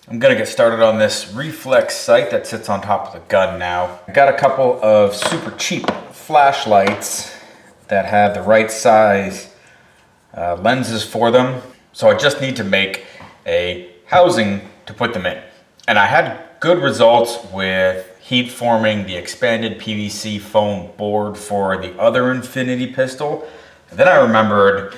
I'm gonna get started on this reflex sight that sits on top of the gun now. I got a couple of super cheap flashlights that have the right size lenses for them. So I just need to make a housing to put them in. And I had good results with heat forming the expanded PVC foam board for the other Infinity pistol. And then I remembered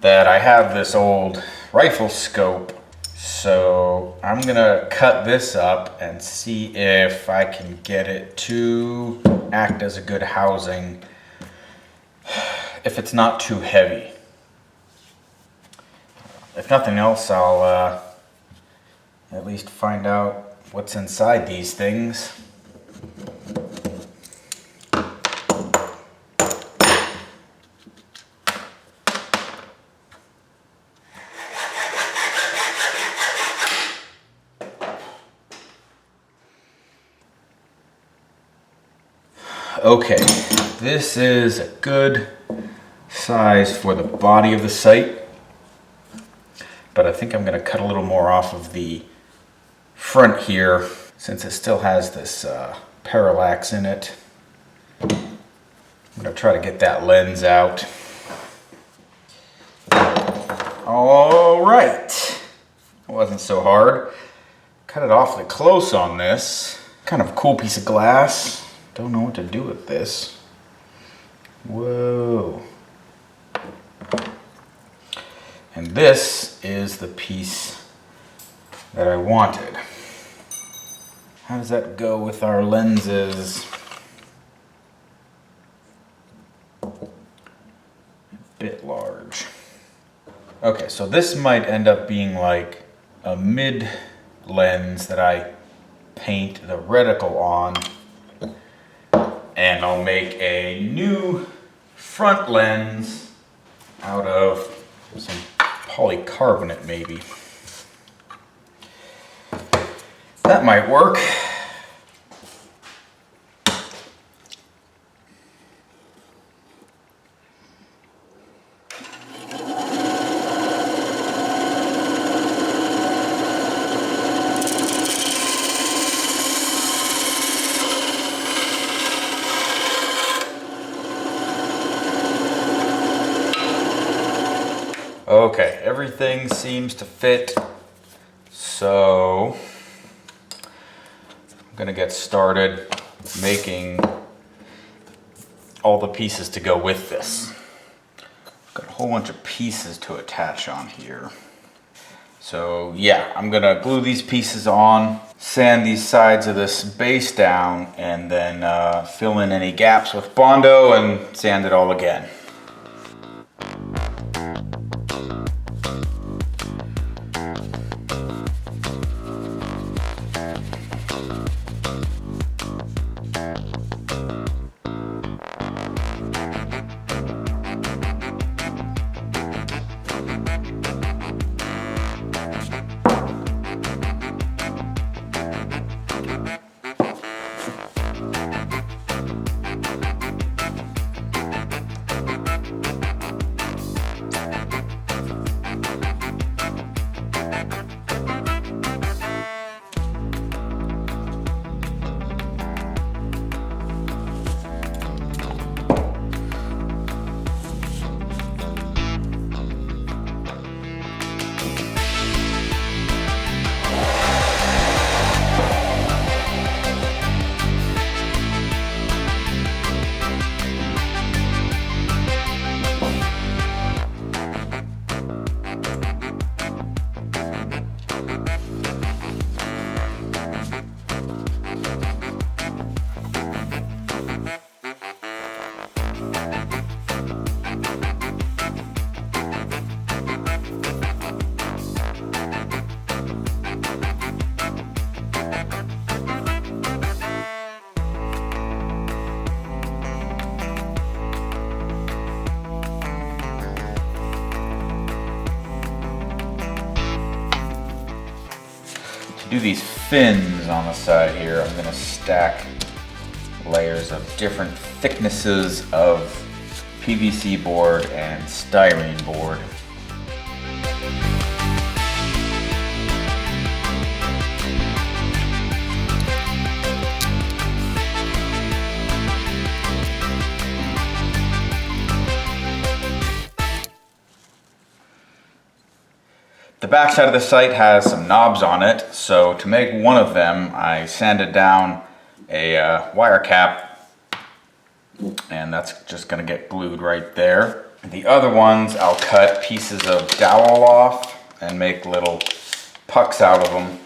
that I have this old rifle scope. So I'm gonna cut this up and see if I can get it to act as a good housing if it's not too heavy. If nothing else, I'll at least find out what's inside these things. Okay, this is a good size for the body of the sight, but I think I'm going to cut a little more off of the front here since it still has this parallax in it. I'm going to try to get that lens out. All right, it wasn't so hard. Cut it awfully close on this. Kind of cool piece of glass. Don't know what to do with this. Whoa. And this is the piece that I wanted. How does that go with our lenses? A bit large. Okay, so this might end up being like a mid lens that I paint the reticle on. And I'll make a new front lens out of some polycarbonate maybe. That might work. Okay, everything seems to fit, so I'm gonna get started making all the pieces to go with this. Got a whole bunch of pieces to attach on here. So yeah, I'm gonna glue these pieces on, sand these sides of this base down, and then fill in any gaps with Bondo and sand it all again. To do these fins on the side here, I'm going to stack layers of different thicknesses of PVC board and styrene board. The back side of the sight has some knobs on it, so to make one of them, I sanded down a wire cap, and that's just going to get glued right there. The other ones, I'll cut pieces of dowel off and make little pucks out of them.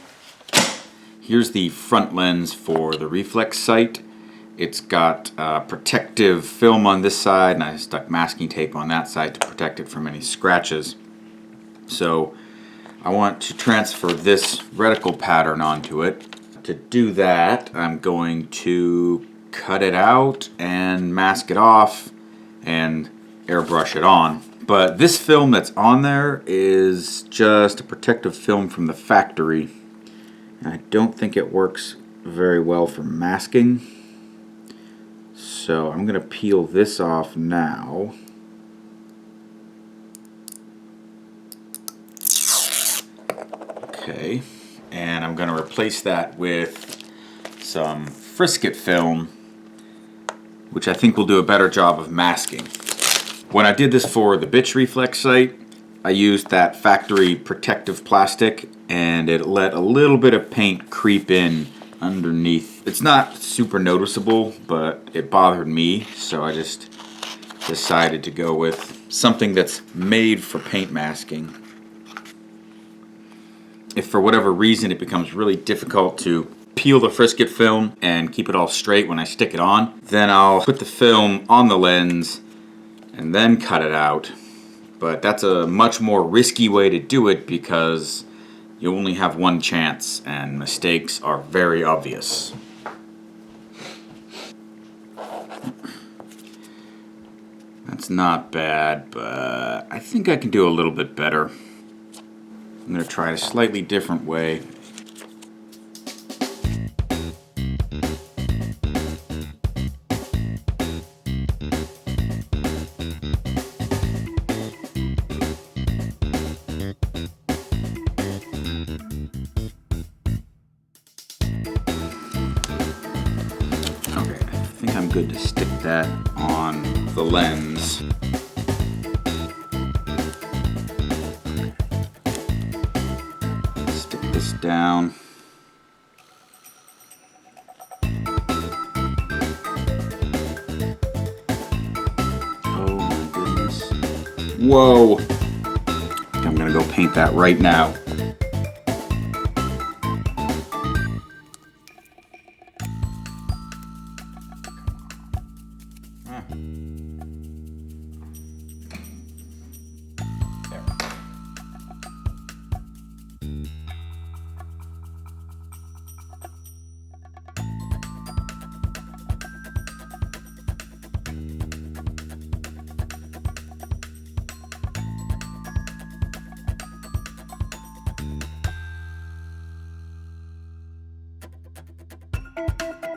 Here's the front lens for the reflex sight. It's got protective film on this side, and I stuck masking tape on that side to protect it from any scratches. So I want to transfer this reticle pattern onto it. To do that, I'm going to cut it out and mask it off and airbrush it on. But this film that's on there is just a protective film from the factory. I don't think it works very well for masking. So I'm going to peel this off now. Okay, and I'm going to replace that with some frisket film, which I think will do a better job of masking. When I did this for the bitch reflex sight, I used that factory protective plastic, and it let a little bit of paint creep in underneath. It's not super noticeable, but it bothered me, so I just decided to go with something that's made for paint masking. If for whatever reason it becomes really difficult to peel the frisket film and keep it all straight when I stick it on, then I'll put the film on the lens and then cut it out. But that's a much more risky way to do it because you only have one chance and mistakes are very obvious. That's not bad, but I think I can do a little bit better. I'm going to try it a slightly different way. Okay, I think I'm good to stick that on the lens. Stick this down. Oh my goodness. Whoa! I'm gonna go paint that right now. There.